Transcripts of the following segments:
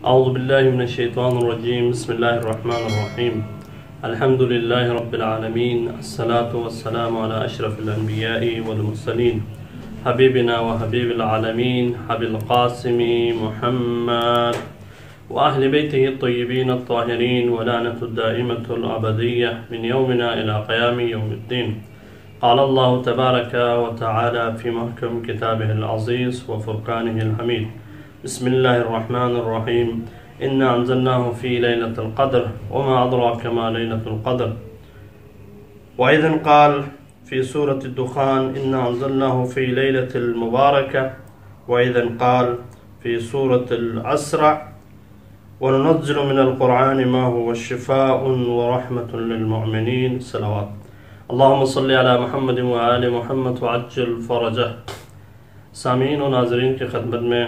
أعوذ بالله من الشيطان الرجيم. بسم الله الرحمن الرحيم. الحمد لله رب العالمين. الصلاة والسلام على أشرف الأنبياء والمرسلين حبيبنا وحبيب العالمين أبي القاسم محمد وأهل بيته الطيبين الطاهرين ولعنة الدائمة الأبدية من يومنا إلى قيام يوم الدين. قال الله تبارك وتعالى في محكم كتابه العزيز وفرقانه الحميد. بسم الله الرحمن الرحيم. إنا أنزلناه في ليلة القدر وما أدراك ما ليلة القدر. وإذن قال في سورة الدخان إنا أنزلناه في ليلة المباركة. وإذن قال في سورة الأسرع وننزل من القرآن ما هو شفاء ورحمة للمؤمنين. صلوات. اللهم صل على محمد وآل محمد وعجل فرجه. سامعین و ناظرین کی خدمت میں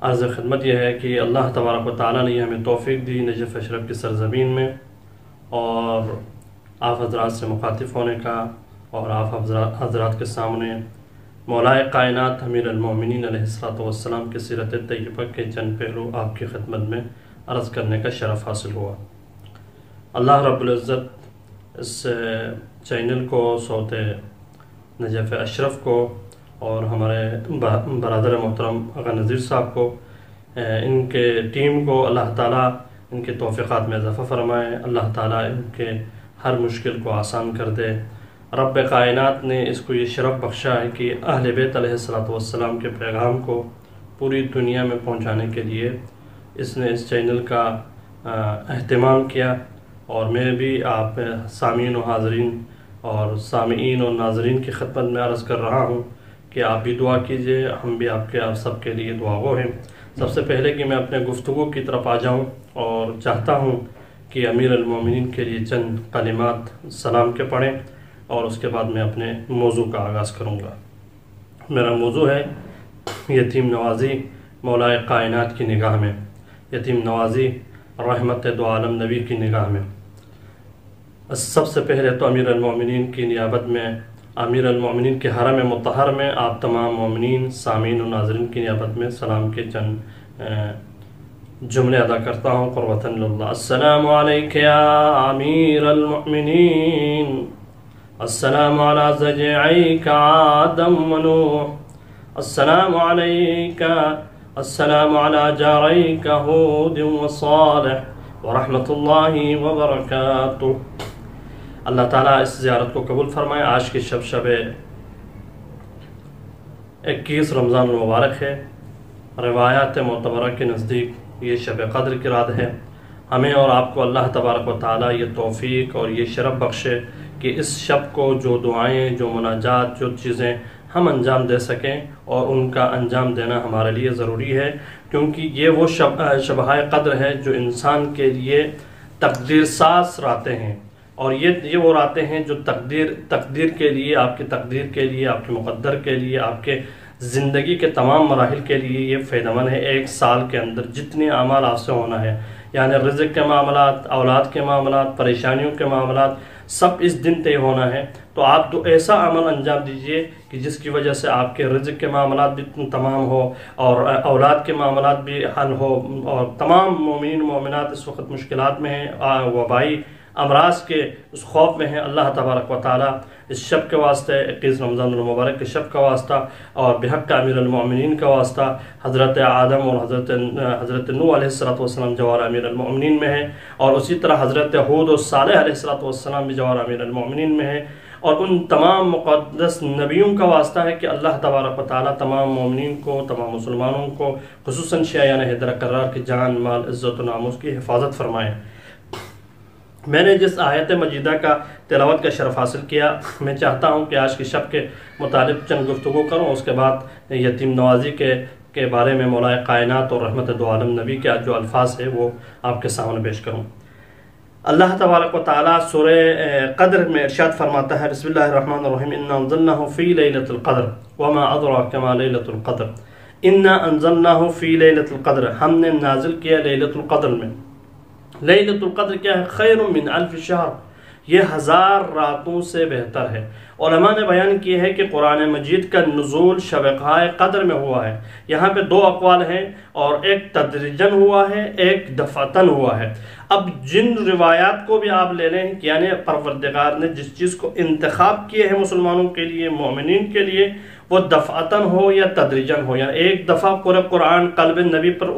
عرض خدمت یہ ہے کہ اللہ تبارک و تعالیٰ نے ہمیں توفیق دی نجف اشرف کی سرزمین میں اور آپ حضرات سے مخاطب ہونے کا اور آپ حضرات کے سامنے مولائے کائنات امیر المومنین علیہ السلام کی سیرت طیبہ کے چند پہلو آپ کی خدمت میں عرض کرنے کا شرف حاصل ہوا۔ اللہ رب العزت اس چینل کو، صوت نجف اشرف کو اور ہمارے برادر محترم آقا نذیر صاحب کو، ان کے ٹیم کو اللہ تعالیٰ ان کے توفیقات میں اضافہ فرمائے، اللہ تعالیٰ ان کے ہر مشکل کو آسان کر دے۔ رب کائنات نے اس کو یہ شرف بخشا ہے کہ اہل بیت علیہ السلام کے پیغام کو پوری دنیا میں پہنچانے کے لیے اس نے اس چینل کا اہتمام کیا، اور میں بھی آپ سامعین و حاضرین اور سامعین و ناظرین کی خدمت میں عرض کر رہا ہوں کہ آپ بھی دعا کیجئے، ہم بھی آپ سب کے لیے دعا گو ہیں۔ سب سے پہلے کہ میں اپنے گفتگو کی طرف آ جاؤں اور چاہتا ہوں کہ امیر المومنین کے لیے چند کلمات سلام کے پڑھیں اور اس کے بعد میں اپنے موضوع کا آغاز کروں گا۔ میرا موضوع ہے یتیم نوازی مولائے کائنات کی نگاہ میں، یتیم نوازی رحمت دو عالم نبی کی نگاہ میں۔ سب سے پہلے تو امیر المومنین کی نیابت میں، امیر المومنین کے حرم مطہر میں آپ تمام مومنین، سامعین و ناظرین کی نیابت میں سلام کے چند جملے ادا کرتا ہوں قربتاً للہ۔ السلام علیک یا امیر المؤمنین، السلام علی ضجعیک آدم و نوح، السلام علیک، السلام علی جاریک ہود و صالح ورحمۃ اللہ وبرکاتہ۔ اللہ تعالیٰ اس زیارت کو قبول فرمائے۔ آج کی شب 21 رمضان المبارک ہے۔ روایات معتبرہ کے نزدیک یہ شب قدر کی رات ہے۔ ہمیں اور آپ کو اللہ تبارک و تعالیٰ یہ توفیق اور یہ شرف بخشے کہ اس شب کو جو دعائیں، جو مناجات، جو چیزیں ہم انجام دے سکیں، اور ان کا انجام دینا ہمارے لیے ضروری ہے، کیونکہ یہ وہ شبہ قدر ہے جو انسان کے لیے تقدیر ساز راتیں ہیں، اور یہ وہ راتیں ہیں جو تقدیر کے لیے، آپ کی تقدیر کے لیے، آپ کے مقدر کے لیے، آپ کے زندگی کے تمام مراحل کے لیے یہ فائدہ مند ہے۔ ایک سال کے اندر جتنے اعمال آپ سے ہونا ہے، یعنی رزق کے معاملات، اولاد کے معاملات، پریشانیوں کے معاملات، سب اس دن طے ہونا ہے، تو آپ تو ایسا عمل انجام دیجئے کہ جس کی وجہ سے آپ کے رزق کے معاملات بھی تمام ہو اور اولاد کے معاملات بھی حل ہو، اور تمام مومنین مومنات اس وقت مشکلات میں ہیں، وبائی امراض کے اس خوف میں ہیں۔ اللہ تبارک و تعالیٰ اس شب کے واسطے، 21 رمضان المبارک کے شب کا واسطہ اور بحق امیر المؤمنین کا واسطہ، حضرت آدم اور حضرت نوح علیہ السلام جوار امیر المؤمنین میں ہے، اور اسی طرح حضرت ہود و صالح علیہ السلام بھی جوار امیر المؤمنین میں ہے، اور ان تمام مقدس نبیوں کا واسطہ ہے کہ اللہ تبارک و تعالیٰ تمام مومنین کو، تمام مسلمانوں کو، خصوصاً شیعان حیدر کرار کی جان، مال، عزت و ناموس کی حفاظت فرمائیں۔ میں نے جس آیت مجیدہ کا تلاوت کا شرف حاصل کیا، میں چاہتا ہوں کہ آج کی شب کے متعلق چند گفتگو کروں، اس کے بعد یتیم نوازی کے بارے میں مولائے کائنات اور رحمت دو عالم نبی کے جو الفاظ ہے وہ آپ کے سامنے پیش کروں۔ اللہ تبارک و تعالیٰ سورہ قدر میں ارشاد فرماتا ہے، بسم اللہ الرحمن الرحیم، انا انزلناہ فی لیلۃ القدر وما ادراک ما لیلۃ القدر۔ انا انزلناہ فی لیلۃ القدر، ہم نے نازل کیا لیلۃ القدر میں۔ لیلۃ القدر کیا ہے؟ خیر من الف شہر، یہ 1000 راتوں سے بہتر ہے۔ علماء نے بیان کی ہے کہ قرآن مجید کا نزول شب قدر میں ہوا ہے۔ یہاں پہ 2 اقوال ہیں، اور ایک تدریجاً ہوا ہے، ایک دفعتاً ہوا ہے۔ اب جن روایات کو بھی آپ لے لیں، یعنی پروردگار نے جس چیز کو انتخاب کیے ہیں مسلمانوں کے لیے، مومنین کے لیے، وہ دفعتاً ہو یا تدریجاً ہو، یعنی ایک دفعہ پورے قرآن قلب نبی پر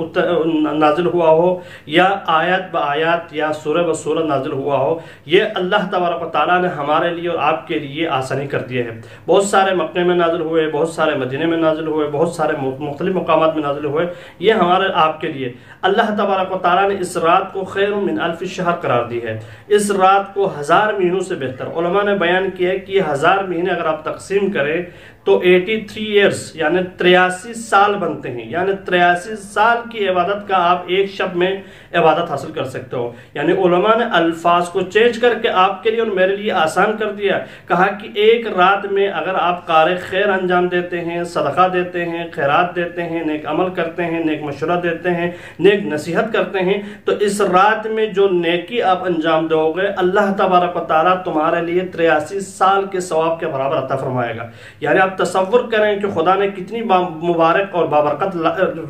نازل ہوا ہو، یا آیت بآیات یا سورہ بسورہ نازل ہوا ہو، یہ اللہ تبارک و تعالیٰ نے ہمارے لیے اور آپ کے لیے آسانی کر دی ہے۔ بہت سارے مکے میں نازل ہوئے، بہت سارے مدینے میں نازل ہوئے، بہت سارے مختلف مقامات میں نازل ہوئے، یہ ہمارے آپ کے لیے۔ اللہ تبارک و تعالیٰ نے اس رات کو خیر من الف شہر قرار دی ہے، اس رات کو 1000 مہینوں سے بہتر۔ علماء نے بیان کیا ہے کہ یہ 1000 مہینے اگر آپ تقسیم کریں تو 83 ایئرز یعنی 83 سال بنتے ہیں، یعنی 83 سال کی عبادت کا آپ ایک شب میں عبادت حاصل کر سکتے ہو۔ یعنی علماء نے الفاظ کو چینج کر کے آپ کے لیے اور میرے لیے آسان کر دیا، کہا کہ ایک رات میں اگر آپ کار خیر انجام دیتے ہیں، صدقہ دیتے ہیں، خیرات دیتے ہیں، نیک عمل کرتے ہیں، نیک مشورہ دیتے ہیں، نیک نصیحت کرتے ہیں، تو اس رات میں جو نیکی آپ انجام دو گے اللہ تبارک و تعالیٰ تمہارے لیے 83 سال کے ثواب کے برابر عطا فرمائے گا۔ یعنی آپ تصور کریں کہ خدا نے کتنی مبارک اور بابرکت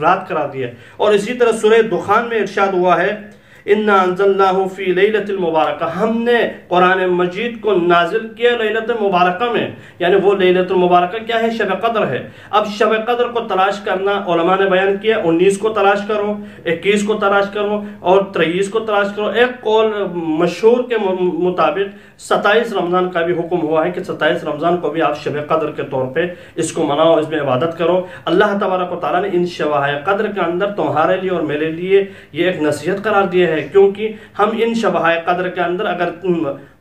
رات قرار دی ہے۔ اور اسی طرح سورہ دخان میں ارشاد ہوا ہے اِنَّا أَنزَلْنَاهُ فِي لَيْلَةِ الْمُبَارَكَةِ، ہم نے قرآن مجید کو نازل کیا لیلت مبارکہ میں، یعنی وہ لیلت المبارکہ کیا ہے؟ شب قدر ہے۔ اب شب قدر کو تلاش کرنا علماء نے بیان کیا 19 کو تلاش کرو، 21 کو تلاش کرو اور 23 کو تلاش کرو۔ ایک قول مشہور کے مطابق 27 رمضان کا بھی حکم ہوا ہے کہ 27 رمضان کو بھی آپ شب قدر کے طور پہ اس کو مناؤ، اس میں عبادت کرو۔ اللہ تبارک و تعالیٰ نے ان شب قدر کے اندر تمہارے لیے اور میرے لیے یہ ایک نصیحت قرار دی ہے، کیونکہ ہم ان شب قدر کے اندر اگر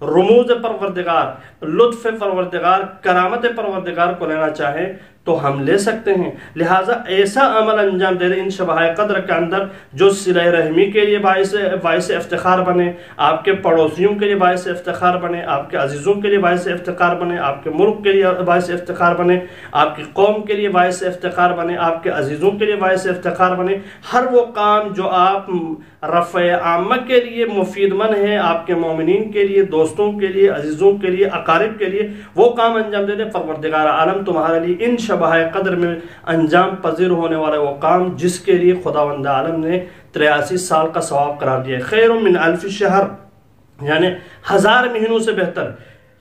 رموز پروردگار، لطف پروردگار، کرامت پروردگار کو لینا چاہیں تو ہم لے سکتے ہیں۔ لہٰذا ایسا عمل انجام دے دیں ان شب قدر کے اندر جو صلہ رحمی کے لیے باعث افتخار بنے، آپ کے پڑوسیوں کے لیے باعث افتخار بنے، آپ کے عزیزوں کے لیے باعث افتخار بنے، آپ کے ملک کے لیے باعث افتخار بنے، آپ کی قوم کے لیے باعث افتخار بنے، آپ کے عزیزوں کے لیے باعث افتخار بنے۔ ہر وہ کام جو آپ رفع عامہ کے لیے مفید مند ہے، آپ کے مومنین کے لیے، دوستوں کے لیے، عزیزوں کے لیے، اقارب کے لیے، وہ کام انجام دے دے۔ پروردگار عالم تمہارے لیے ان شب قدر میں انجام پذیر ہونے والے وہ کام جس کے لیے خداوند عالم نے 83 سال کا ثواب قرار دیا ہے۔ خیر من الف شہر یعنی 1000 مہینوں سے بہتر،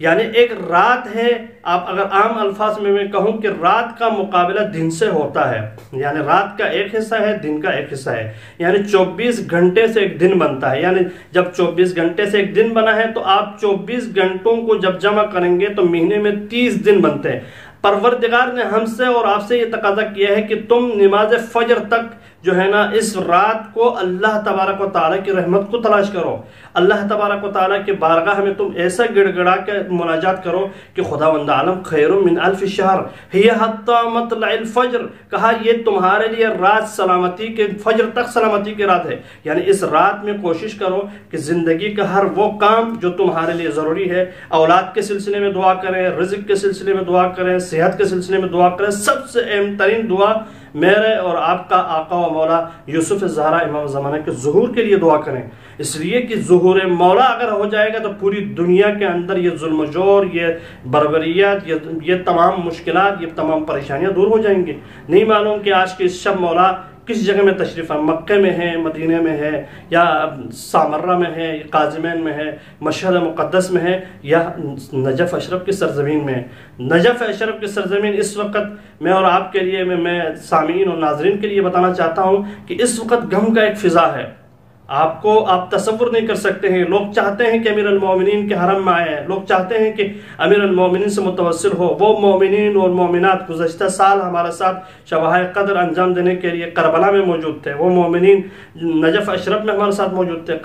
یعنی ایک رات ہے۔ آپ اگر عام الفاظ میں کہوں کہ رات کا مقابلہ دن سے ہوتا ہے، یعنی رات کا ایک حصہ ہے، دن کا ایک حصہ ہے، یعنی 24 گھنٹے سے ایک دن بنتا ہے۔ یعنی جب 24 گھنٹے سے ایک دن بنا ہے تو آپ 24 گھنٹوں کو جب جمع کریں گے تو مہینے میں 30 دن بنتے ہیں۔ پروردگار نے ہم سے اور آپ سے یہ تقاضا کیا ہے کہ تم نماز فجر تک جو ہے نا اس رات کو اللہ تبارک و تعالیٰ کی رحمت کو تلاش کرو، اللہ تبارک و تعالیٰ کے بارگاہ میں تم ایسا گڑ گڑا کے مناجات کرو کہ خداوند عالم خیر من الف شہر ہی حتی مطلع الفجر، کہا یہ تمہارے لیے رات سلامتی کے، فجر تک سلامتی کی رات ہے۔ یعنی اس رات میں کوشش کرو کہ زندگی کا ہر وہ کام جو تمہارے لیے ضروری ہے، اولاد کے سلسلے میں دعا کریں، رزق کے سلسلے میں دعا کریں، صحت کے سلسلے میں دعا کریں۔ سب سے اہم ترین دعا میرے اور آپ کا آقا و مولا یوسف زہرا امام زمانہ کے ظہور کے لیے دعا کریں، اس لیے کہ ظہور مولا اگر ہو جائے گا تو پوری دنیا کے اندر یہ ظلم و جور، یہ بربریات، یہ تمام مشکلات، یہ تمام پریشانیاں دور ہو جائیں گی۔ نہیں معلوم کہ آج کے اس شب مولا کس جگہ میں تشریف ہے، مکہ میں ہے، مدینہ میں ہے، یا سامرہ میں ہے، قازمین میں ہے، مشہد مقدس میں ہے، یا نجف اشرف کی سرزمین میں ہے۔ نجف اشرف کی سرزمین اس وقت میں اور آپ کے لیے میں سامعین اور ناظرین کے لیے بتانا چاہتا ہوں کہ اس وقت غم کا ایک فضا ہے، آپ تصور نہیں کر سکتے ہیں۔ لوگ چاہتے ہیں کہ امیر المومنین کے حرم میں آئے ہیں، لوگ چاہتے ہیں کہ امیر المومنین سے متوسل ہو۔ وہ مومنین اور مومنات گزشتہ سال ہمارے ساتھ شب قدر انجام دینے کے لیے کربلا میں موجود تھے، وہ مومنین نجف اشرف میں ہمارے ساتھ موجود تھے،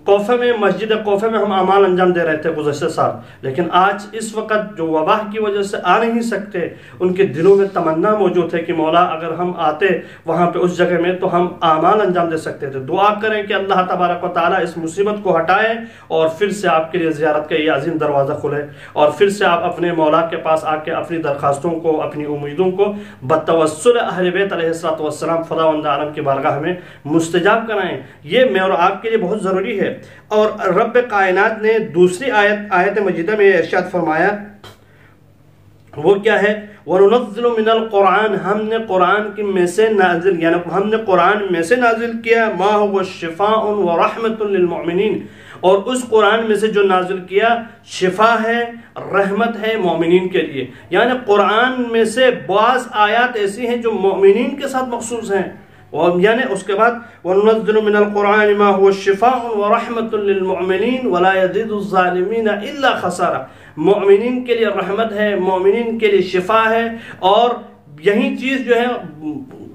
کوفہ میں، مسجد کوفہ میں ہم اعمال انجام دے رہے تھے گزشتہ سال۔ لیکن آج اس وقت جو وبا کی وجہ سے آ نہیں سکتے، ان کے دلوں میں تمنا موجود ہے کہ مولا اگر ہم آتے وہاں پہ اس جگہ میں تو ہم اعمال انجام دے سکتے تھے۔ دعا کریں کہ اللہ تبارک و تعالیٰ اس مصیبت کو ہٹائے اور پھر سے آپ کے لیے زیارت کا یہ عظیم دروازہ کھلے اور پھر سے آپ اپنے مولا کے پاس آ کے اپنی درخواستوں کو، اپنی امیدوں کو بتوسل اہل بیت علیہ السلام خداوند عالم کی بارگاہ میں مستجاب کرائیں۔ یہ میں اور آپ کے لیے بہت ضروری ہے۔ اور رب کائنات نے دوسری آیت مجیدہ میں ارشاد فرمایا، وہ کیا ہے؟ وَنُنَزِّلُ مِنَ الْقُرْآنِ، ہم نے قرآن کی میں سے نازل، یعنی ہم نے قرآن میں سے نازل کیا، مَا هُوَ شِفَاءٌ وَرَحْمَةٌ لِلْمُؤْمِنِينَ، اور اس قرآن میں سے جو نازل کیا شفا ہے، رحمت ہے مومنین کے لیے۔ یعنی قرآن میں سے بعض آیات ایسی ہیں جو مومنین کے ساتھ مخصوص ہیں، یعنی اس کے بعد وَنُنَزِّلُ مِنَ الْقُرْآنِ مَا هُوَ شِفَاءٌ وَرَحْمَةٌ لِلْمُؤْمِنِينَ وَلَا يَزِيدُ الظَّالِمِينَ إِلَّا خَسَارًا، مومنین کے لیے رحمت ہے، مومنین کے لیے شفا ہے، اور یہی چیز جو ہے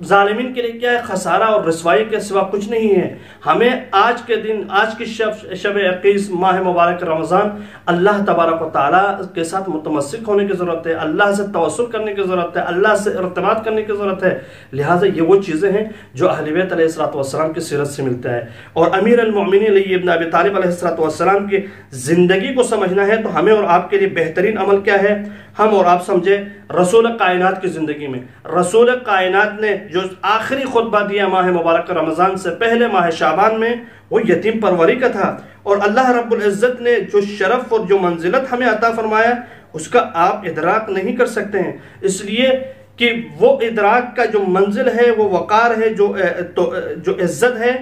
ظالمین کے لیے کیا ہے؟ خسارہ اور رسوائی کے سوا کچھ نہیں ہے۔ ہمیں آج کے دن، آج کی شب 21 ماہ مبارک رمضان، اللہ تبارک و تعالیٰ کے ساتھ متمسک ہونے کی ضرورت ہے، اللہ سے توسل کرنے کی ضرورت ہے، اللہ سے ارتباط کرنے کی ضرورت ہے۔ لہٰذا یہ وہ چیزیں ہیں جو اہل بیت علیہ السلام کی سیرت سے ملتا ہے۔ اور امیر المؤمنین علی ابن ابی طالب علیہ السلام کی زندگی کو سمجھنا ہے تو ہمیں اور آپ کے لیے بہترین عمل کیا ہے؟ ہم اور آپ سمجھے رسول کائنات کی زندگی میں، رسول کائنات نے جو آخری خطبہ دیا ماہ مبارک رمضان سے پہلے ماہ شعبان میں، وہ یتیم پروری کا تھا، اور اللہ رب العزت نے جو شرف اور جو منزلت ہمیں عطا فرمایا اس کا آپ ادراک نہیں کر سکتے ہیں، اس لیے کہ وہ ادراک کا جو منزل ہے، وہ وقار ہے، جو عزت ہے،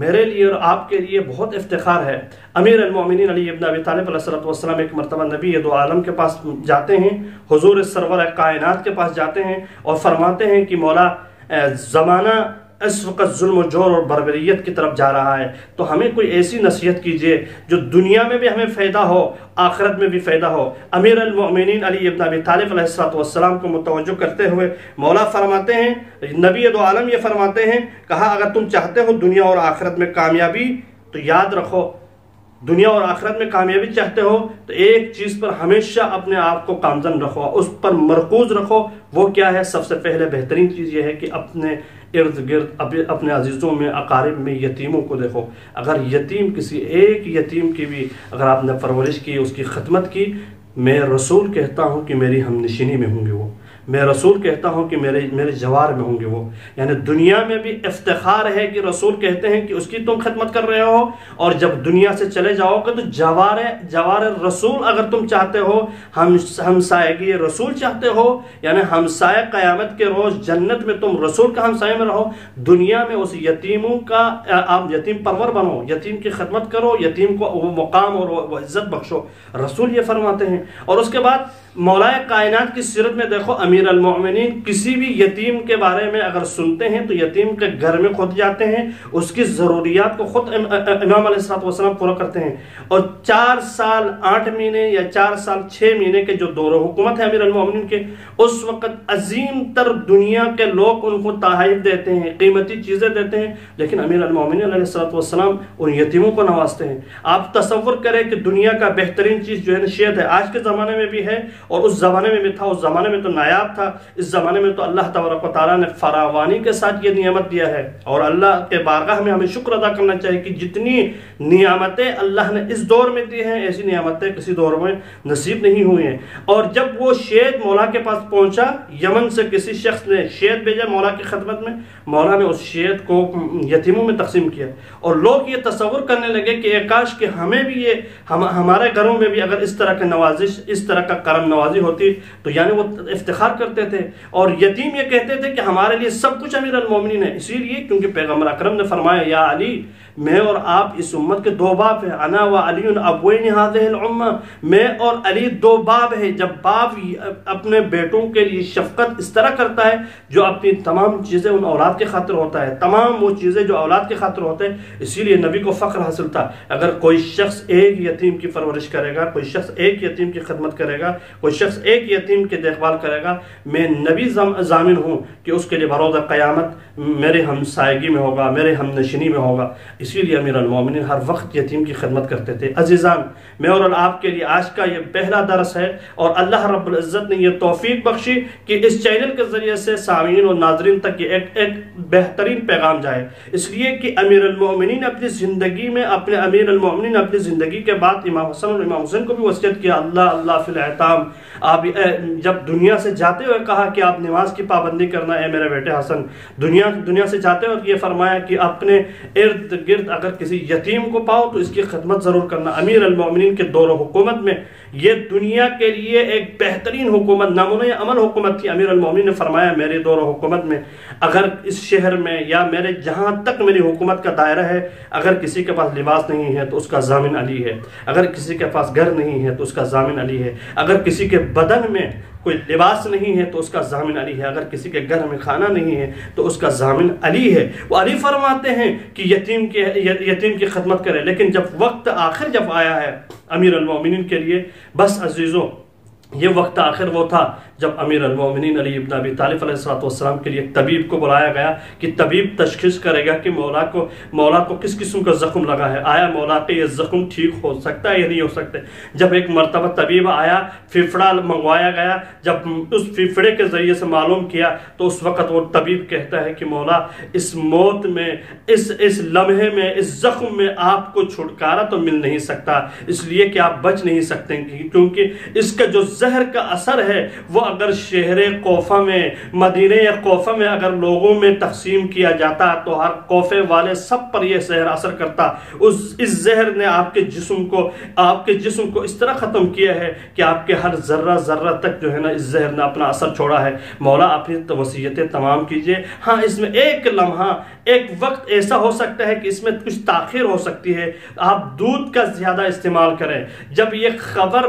میرے لیے اور آپ کے لیے بہت افتخار ہے۔ امیر المؤمنین علی ابن ابی طالب علیہ السلام ایک مرتبہ نبی دو عالم کے پاس جاتے ہیں، حضور سرور کائنات کے پاس جاتے ہیں اور فرماتے ہیں کہ مولا، زمانہ اس وقت ظلم و جور اور بربریت کی طرف جا رہا ہے، تو ہمیں کوئی ایسی نصیحت کیجئے جو دنیا میں بھی ہمیں فائدہ ہو، آخرت میں بھی فائدہ ہو۔ امیر المؤمنین علی ابن ابی طالب علیہ السلام کو متوجہ کرتے ہوئے مولا فرماتے ہیں، نبی دو عالم یہ فرماتے ہیں، کہا اگر تم چاہتے ہو دنیا اور آخرت میں کامیابی تو یاد رکھو، دنیا اور آخرت میں کامیابی چاہتے ہو تو ایک چیز پر ہمیشہ اپنے آپ کو کامزن رکھو، اس پر مرکوز رکھو۔ وہ کیا ہے؟ سب سے پہلے بہترین چیز یہ ہے کہ اپنے ارد گرد، اپنے عزیزوں میں، اقارب میں یتیموں کو دیکھو۔ اگر یتیم، کسی ایک یتیم کی بھی اگر آپ نے پرورش کی، اس کی خدمت کی، میں رسول کہتا ہوں کہ میری ہم نشینی میں ہوں گے وہ، میں رسول کہتا ہوں کہ میرے جوار میں ہوں گے وہ۔ یعنی دنیا میں بھی افتخار ہے کہ رسول کہتے ہیں کہ اس کی تم خدمت کر رہے ہو، اور جب دنیا سے چلے جاؤ گے تو جوار رسول اگر تم چاہتے ہو، ہمسائگی رسول چاہتے ہو، یعنی ہمسائے قیامت کے روز جنت میں تم رسول کا ہمسائے میں رہو، دنیا میں اس یتیموں کا آپ یتیم پرور بنو، یتیم کی خدمت کرو، یتیم کو وہ مقام اور وہ عزت بخشو، رسول یہ فرماتے ہیں۔ اور اس کے بعد مولا کائنات کی سیرت میں دیکھو، امیر المؤمنین کسی بھی یتیم کے بارے میں اگر سنتے ہیں تو یتیم کے گھر میں خود جاتے ہیں، اس کی ضروریات کو خود امام علیہ السلام پورا کرتے ہیں۔ اور 4 سال 8 مہینے یا 4 سال 6 مہینے کے جو دور حکومت ہے امیر المؤمنین کے، اس وقت عظیم تر دنیا کے لوگ ان کو تحائف دیتے ہیں، قیمتی چیزیں دیتے ہیں، لیکن امیر المؤمنین علیہ السلام ان یتیموں کو نوازتے ہیں۔ آپ تصور کریں کہ دنیا کا بہترین چیز جو ہے نشیت ہے، آج کے زمانے میں بھی ہے اور اس زمانے میں بھی تھا، اس زمانے میں تو نایاب تھا، اس زمانے میں تو اللہ تبارک و تعالیٰ نے فراوانی کے ساتھ یہ نعمت دیا ہے، اور اللہ کے بارگاہ میں ہمیں شکر ادا کرنا چاہیے کہ جتنی نعمتیں اللہ نے اس دور میں دی ہیں، ایسی نعمتیں کسی دور میں نصیب نہیں ہوئی ہیں۔ اور جب وہ شید مولا کے پاس پہنچا، یمن سے کسی شخص نے شید بھیجا مولا کی خدمت میں، مولا نے اس شید کو یتیموں میں تقسیم کیا، اور لوگ یہ تصور کرنے لگے کہ اے کاش کہ ہمیں بھی یہ، ہمارے گھروں میں بھی اگر اس طرح کی نوازش، اس طرح کا کرم نوازی ہوتی تو یعنی وہ افتخار کرتے تھے، اور یتیم یہ کہتے تھے کہ ہمارے لیے سب کچھ امیر المومنین ہے، اسی لیے کیونکہ پیغمبر اکرم نے فرمایا یا علی، میں اور آپ اس امت کے 2 باپ ہیں، انا و علی ابوین هذه الامه، میں اور علی 2 باپ ہیں۔ جب باپ اپنے بیٹوں کے لیے شفقت اس طرح کرتا ہے، جو اپنی تمام چیزیں ان اولاد کے خاطر ہوتا ہے، تمام وہ چیزیں جو اولاد کے خاطر ہوتے ہیں، اسی لیے نبی کو فخر حاصل تھا۔ اگر کوئی شخص ایک یتیم کی پرورش کرے گا، کوئی شخص ایک یتیم کی خدمت کرے گا، کوئی کوئی شخص ایک یتیم کی دیکھ بھال کرے گا، میں نبی ضامن ہوں کہ اس کے لیے بروز قیامت میرے ہمسائیگی میں ہوگا، میرے ہم نشینی میں ہوگا۔ اسی لیے امیر المومنین ہر وقت یتیم کی خدمت کرتے تھے۔ عزیزان، میں اور آپ کے لیے آج کا یہ پہلا درس ہے، اور اللہ رب العزت نے یہ توفیق بخشی کہ اس چینل کے ذریعے سے سامعین اور ناظرین تک یہ ایک بہترین پیغام جائے، اس لیے کہ امیر المومنین اپنی زندگی میں امیر المومنین اپنی زندگی کے بعد امام حسن اور امام حسین کو بھی وصیت کیا، اللہ فی الحتام، آپ جب دنیا سے جاتے ہوئے کہا کہ آپ نماز کی پابندی کرنا اے میرے بیٹے حسن، دنیا سے جاتے ہوئے یہ فرمایا کہ اپنے ارد گرد اگر کسی یتیم کو پاؤ تو اس کی خدمت ضرور کرنا۔ امیر المومنین کے دور حکومت میں یہ دنیا کے لیے ایک بہترین حکومت، نمونہ عمل حکومت تھی۔ امیر المومنین نے فرمایا میرے دور حکومت میں اگر اس شہر میں یا میرے جہاں تک میری حکومت کا دائرہ ہے، اگر کسی کے پاس لباس نہیں ہے تو اس کا ضامن علی ہے، اگر کسی کے پاس گھر نہیں ہے تو اس کا ضامن علی ہے، اگر کسی کے بدن میں کوئی لباس نہیں ہے تو اس کا ضامن علی ہے، اگر کسی کے گھر میں کھانا نہیں ہے تو اس کا ضامن علی ہے۔ وہ علی فرماتے ہیں کہ یتیم کی خدمت کرے، لیکن جب وقت آخر جب آیا ہے امیر المومنین کے لیے، بس عزیزوں یہ وقت آخر وہ تھا جب امیر المومنین علی ابن ابی طالب علیہ السلام کے لیے ایک طبیب کو بلایا گیا کہ طبیب تشخیص کرے گا کہ مولا کو کس قسم کا زخم لگا ہے، آیا مولا کے یہ زخم ٹھیک ہو سکتا ہے یا نہیں ہو سکتے۔ جب ایک مرتبہ طبیب آیا، پھیپھڑا منگوایا گیا، جب اس پھیپھڑے کے ذریعے سے معلوم کیا تو اس وقت وہ طبیب کہتا ہے کہ مولا اس موت میں، اس لمحے میں، اس زخم میں آپ کو چھٹکارا تو مل نہیں سکتا، اس لیے کہ آپ بچ نہیں سکتے، کیونکہ اس کا جو زہر کا اثر ہے وہ اگر شہر کوفہ میں، مدینہ یا کوفہ میں اگر لوگوں میں تقسیم کیا جاتا تو ہر کوفے والے سب پر یہ زہر اثر کرتا۔ اس زہر نے آپ کے جسم کو اس طرح ختم کیا ہے کہ آپ کے ہر ذرہ تک جو ہے نا اس زہر نے اپنا اثر چھوڑا ہے۔ مولا اپنی وصیتیں تمام کیجئے۔ ہاں اس میں ایک لمحہ، ایک وقت ایسا ہو سکتا ہے کہ اس میں کچھ تاخیر ہو سکتی ہے، آپ دودھ کا زیادہ استعمال کریں۔ جب یہ خبر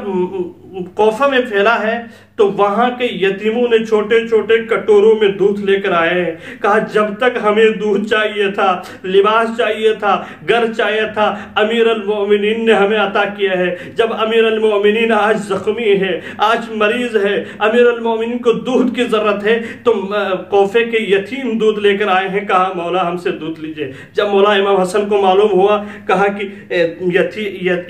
کوفہ میں پھیلا ہے تو وہاں کے یتیموں نے چھوٹے چھوٹے کٹوروں میں دودھ لے کر آئے ہیں، کہا جب تک ہمیں دودھ چاہیے تھا، لباس چاہیے تھا، گھر چاہیے تھا، امیر المومنین نے ہمیں عطا کیا ہے۔ جب امیر المومنین آج زخمی ہے، آج مریض ہے، امیر المومنین کو دودھ کی ضرورت ہے تو کوفے کے یتیم دودھ لے کر آئے ہیں، کہا مولا ہم سے دودھ لیجئے۔ جب مولا امام حسن کو معلوم ہوا، کہا کہ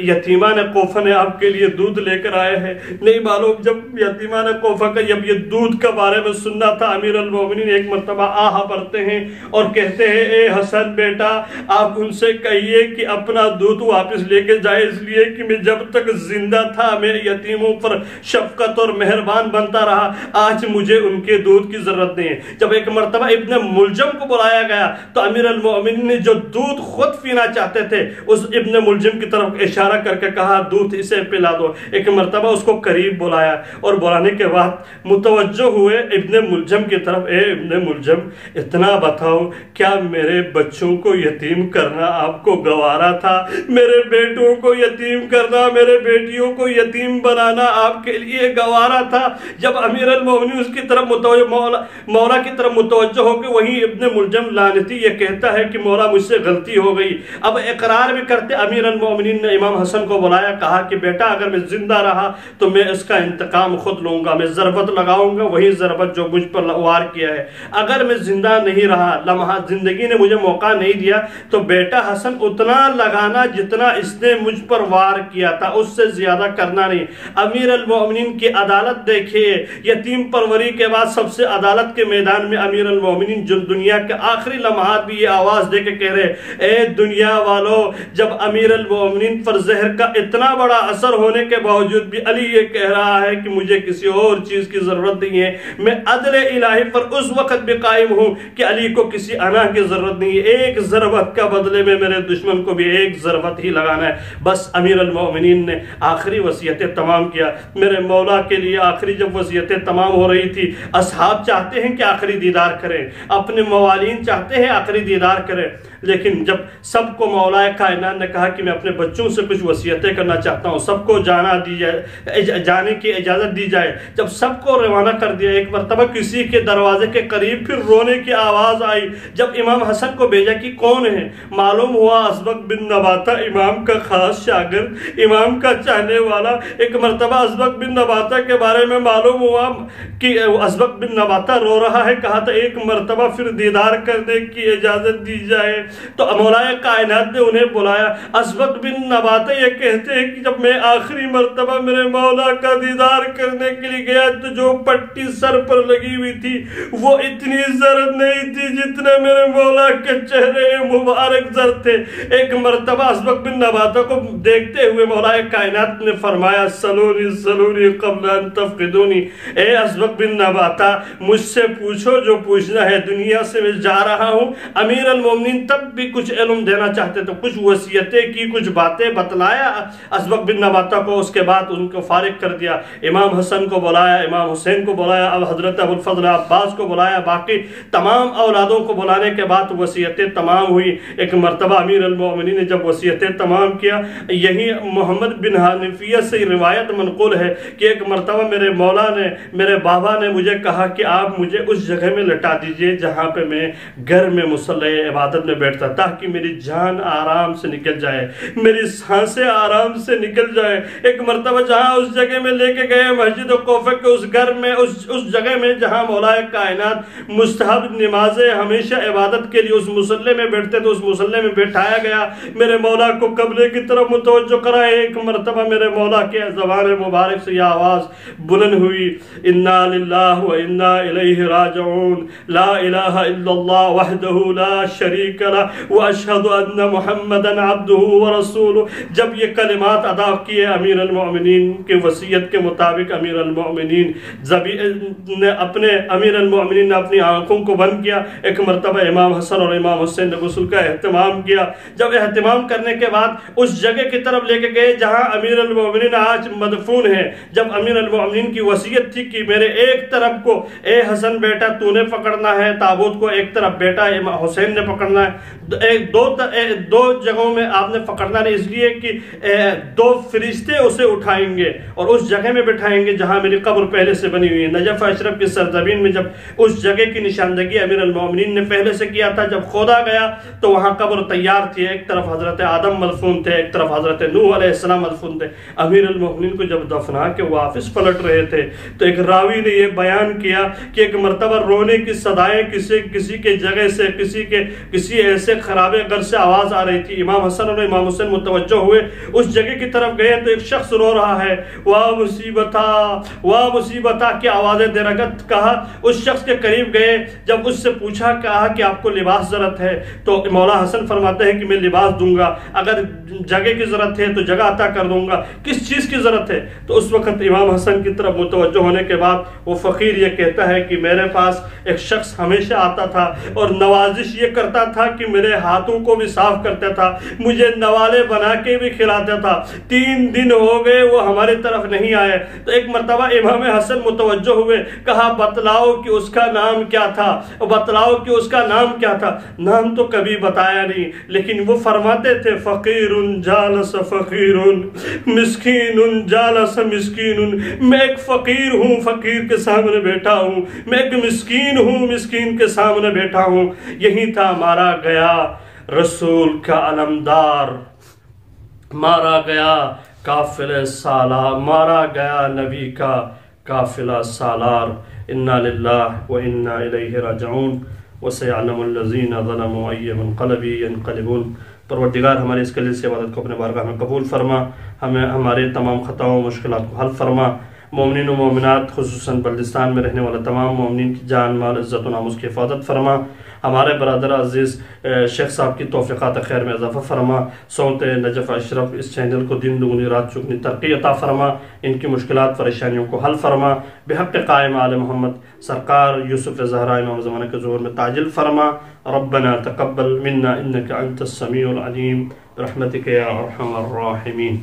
یتیمان کوفہ نے آپ کے لیے دودھ لے کر آئے ہیں۔ نہیں معلوم جب یتیمان کوفہ کا جب یہ دودھ کے بارے میں سننا تھا، امیر المومنین ایک مرتبہ آہا بھرتے ہیں اور کہتے ہیں اے حسن بیٹا، آپ ان سے کہیے کہ اپنا دودھ واپس لے کے جائے، اس لیے کہ میں جب تک زندہ تھا میرے یتیموں پر شفقت اور مہربان بنتا رہا، آج مجھے ان کے دودھ کی ضرورت نہیں ہے۔ جب ایک مرتبہ ابن ملجم کو بلایا گیا تو امیر المومنین نے جو دودھ خود پینا چاہتے تھے اس ابن ملجم کی طرف اشارہ کر کے کہا دودھ اسے پلا دو۔ ایک مرتبہ اس کو قریب بلایا اور بلانے کے بعد متوجہ ہوئے ابن ملجم کی طرف، اے ابن ملجم اتنا بتاؤ، کیا میرے بچوں کو یتیم کرنا آپ کو گوارا تھا؟ میرے بیٹوں کو یتیم کرنا، میرے بیٹیوں کو یتیم بنانا آپ کے لیے گوارا تھا؟ جب امیر المومنین اس کی طرف مولا کی طرف متوجہ ہو کے وہیں ابن ملجم لعنتی یہ کہتا ہے کہ مولا مجھ سے غلطی ہو گئی۔ اب اقرار بھی کرتے امیر المومنین نے امام حسن کو بلایا، کہا کہ بیٹا اگر میں زندہ رہا تو میں اس کا انتقام خود لوں گا، میں ضربت لگاؤں گا وہی ضربت جو مجھ پر وار کیا ہے۔ اگر میں زندہ نہیں رہا، لمحہ زندگی نے مجھے موقع نہیں دیا تو بیٹا حسن اتنا لگانا جتنا اس نے مجھ پر وار کیا تھا، اس سے زیادہ کرنا نہیں۔ امیر المومنین کی عدالت دیکھیے، یتیم پروری کے بعد سب سے عدالت کے میدان میں امیر المومنین جو دنیا کے آخری لمحات بھی یہ آواز دے کے کہہ رہے، اے دنیا والو، جب امیر المومنین پر زہر کا اتنا بڑا اثر ہونے کے باوجود بھی علی یہ کہہ رہا ہے کہ مجھے کسی اور چیز کی ضرورت نہیں ہے، میں عدل الہی پر اس وقت بھی قائم ہوں کہ علی کو کسی انا کی ضرورت نہیں ہے، ایک ضربت کا بدلے میں میرے دشمن کو بھی ایک ضربت ہی لگانا ہے۔ بس امیر المومنین نے آخری وصیتیں تمام کیا۔ میرے مولا کے لیے آخری جب وصیتیں تمام ہو رہی تھی، اصحاب چاہتے ہیں کہ آخری دیدار کریں، اپنے موالین چاہتے ہیں آخری دیدار کریں۔ لیکن جب سب کو مولا کائنات نے کہا کہ میں اپنے بچوں سے کچھ وصیتیں کرنا چاہتا ہوں، سب کو جانے کی اجازت دی جائے، جب سب کو روانہ کر دیا، ایک مرتبہ کسی کے دروازے کے قریب پھر رونے کی آواز آئی۔ جب امام حسن کو بھیجا کہ کون ہے، معلوم ہوا اسبق بن نباتہ امام کا خاص شاگرد، امام کا چاہنے والا۔ ایک مرتبہ اسبق بن نباتہ کے بارے میں معلوم ہوا کہ اسبق بن نباتہ رو رہا ہے، کہا تھا ایک مرتبہ پھر دیدار کرنے کی اجازت دی جائے۔ تو مولا کائنات نے انہیں بلایا۔ اسبق بن نباتہ یہ کہتے ہیں کہ جب میں آخری مرتبہ میرے مولا کا دیدار کرنے کے لیے گیا تو جو پٹی سر پر لگی ہوئی تھی وہ اتنی زرد نہیں تھی جتنے میرے مولا کے چہرے مبارک زرد تھے۔ ایک مرتبہ اسبق بن نباتہ کو دیکھتے ہوئے مولا کائنات نے فرمایا سلونی سلونی قبل ان تفقدونی، اے اسبق بن نباتہ مجھ سے پوچھو جو پوچھنا ہے، دنیا سے میں جا رہا ہوں۔ امیر المومنین تب بھی کچھ علم دینا چاہتے تو کچھ وصیتیں کی، کچھ باتیں بتلایا اسبق بن نباتہ کو، اس کے بعد ان کو فارغ کر دیا۔ امام حسن کو بلایا، امام حسین کو بلایا، اب حضرت ابو الفضل عباس کو بلایا، باقی تمام اولادوں کو بلانے کے بعد وصیتیں تمام ہوئی۔ ایک مرتبہ امیر المومنین نے جب وصیتیں تمام کیا، یہی محمد بن حنفیہ سے روایت منقول ہے کہ ایک مرتبہ میرے مولا نے، میرے بابا نے مجھے کہا کہ آپ مجھے اس جگہ میں لٹا دیجئے جہاں پہ میں گھر میں مصلی عبادت میں بیٹھتا، تاکہ میری جان آرام سے نکل جائے، میری سانسیں آرام سے نکل جائے۔ ایک مرتبہ جہاں اس جگہ میں لے کے گئے، مسجد کوفہ کے اس گھر میں، اس جگہ میں جہاں مولا کائنات مستحب نمازیں ہمیشہ عبادت کے لیے اس مصلی میں بیٹھتے تو اس مصلی میں بٹھایا گیا۔ میرے مولا کو قبلے کی طرف متوجہ کرائے۔ ایک مرتبہ میرے مولا کے زبان مبارک سے یہ آواز بلند ہوئی، انا للہ و انا الیہ راجعون، لا الہ الا اللہ وحدہ لا شریک لہ واشہد ان محمدا عبدہ ورسولہ۔ جب یہ کلمات ادا کیے امیر المؤمنین کے وصیت کے مطابق، امیر المؤمنین نے اپنی آنکھوں کو بند کیا۔ ایک مرتبہ امام حسن اور امام حسین نے غسل کا اہتمام کیا۔ جب اہتمام کرنے کے بعد اس جگہ کی طرف لے کے گئے جہاں امیر المؤمنین آج مدفون ہے، جب امیر المؤمنین کی وصیت تھی کہ میرے ایک طرف کو اے حسن بیٹا تو نے پکڑنا ہے تابوت کو، ایک طرف بیٹا امام حسین نے پکڑنا ہے، دو جگہوں میں آپ نے پکڑنا ہے، اس لیے کہ دو فرشتے اسے اٹھائیں گے اور اس جگہ میں بٹھائیں گے جہاں میری قبر پہلے سے بنی ہوئی ہے۔ نجف اشرف کی سرزمین میں جب اس جگہ کی نشاندہی امیر المومنین نے پہلے سے کیا تھا، جب کھودا گیا تو وہاں قبر تیار تھی، ایک طرف حضرت آدم مدفون تھے، ایک طرف حضرت نوح علیہ السلام مدفون تھے۔ امیر المومنین کو جب دفنا کے واپس پلٹ رہے تھے تو ایک راوی نے یہ بیان کیا کہ ایک مرتبہ رونے کی صدائیں کسی کے جگہ سے، کسی ایسے خرابے گھر سے آواز آ رہی تھی۔ امام حسن اور امام حسین متوجہ ہوئے، اس جگہ کی طرف گئے تو ایک شخص رو رہا ہے، واہ مصیبتا واہ مصیبتا کی آوازیں دے رہا۔ کہا اس شخص کے قریب گئے، جب اس سے پوچھا کہا کہ آپ کو لباس ضرورت ہے تو مولا حسن فرماتے ہیں کہ میں لباس دوں گا، اگر جگہ کی ضرورت ہے تو جگہ عطا کر دوں گا، کس چیز کی ضرورت ہے؟ تو اس وقت امام حسن کی طرف متوجہ ہونے کے بعد وہ فقیر یہ کہتا ہے کہ میرے پاس ایک شخص ہمیشہ آتا تھا اور نوازش یہ کرتا تھا کہ میرے ہاتھوں کو بھی صاف کرتا تھا، مجھے نوالے بنا کے بھی کھلاتا تھا، 3 دن ہو گئے وہ ہماری طرف نہیں آئے۔ تو ایک مرتبہ امام حسن متوجہ ہوئے، کہا بتلاؤ کہ اس کا نام کیا تھا، بتلاؤ کہ اس کا نام کیا تھا۔ نام تو کبھی بتایا نہیں، لیکن وہ فرماتے تھے فقیر جالس فقیر، مسکین جالس مسکین، میں ایک فقیر ہوں، فقیر کے سامنے بیٹھا ہوں، میں ایک مسکین ہوں، مسکین کے سامنے بیٹھا ہوں۔ یہی تھا مارا گیا رسول کا علمدار، مارا گیا قافلہ سالار، مارا گیا نبی کا قافلہ سالار۔ انا للہ و انا الیہ راجعون وسیعلم الذین ظلموا ای منقلب ینقلبون۔ پروردگار ہماری اس قلیل سی عبادت کو اپنے بارگاہ میں قبول فرما، ہمیں ہمارے تمام خطاؤں و مشکلات کو حل فرما۔ مومنین و مومنات خصوصاً بلدستان میں رہنے والے تمام مومنین کی جان مال عزت و ناموس کی حفاظت فرما۔ ہمارے برادر عزیز شیخ صاحب کی توفیقات خیر میں اضافہ فرما۔ صوت نجف اشرف اس چینل کو دن دگنی رات چگنی ترقی عطا فرما، ان کی مشکلات پریشانیوں کو حل فرما۔ بحق قائم آل محمد سرکار یوسف زہرا امام زمانہ کے ظہور میں تعجل فرما۔ ربنا تقبل منا انك انت السمیع العلیم برحمتک یا ارحم الراحمین۔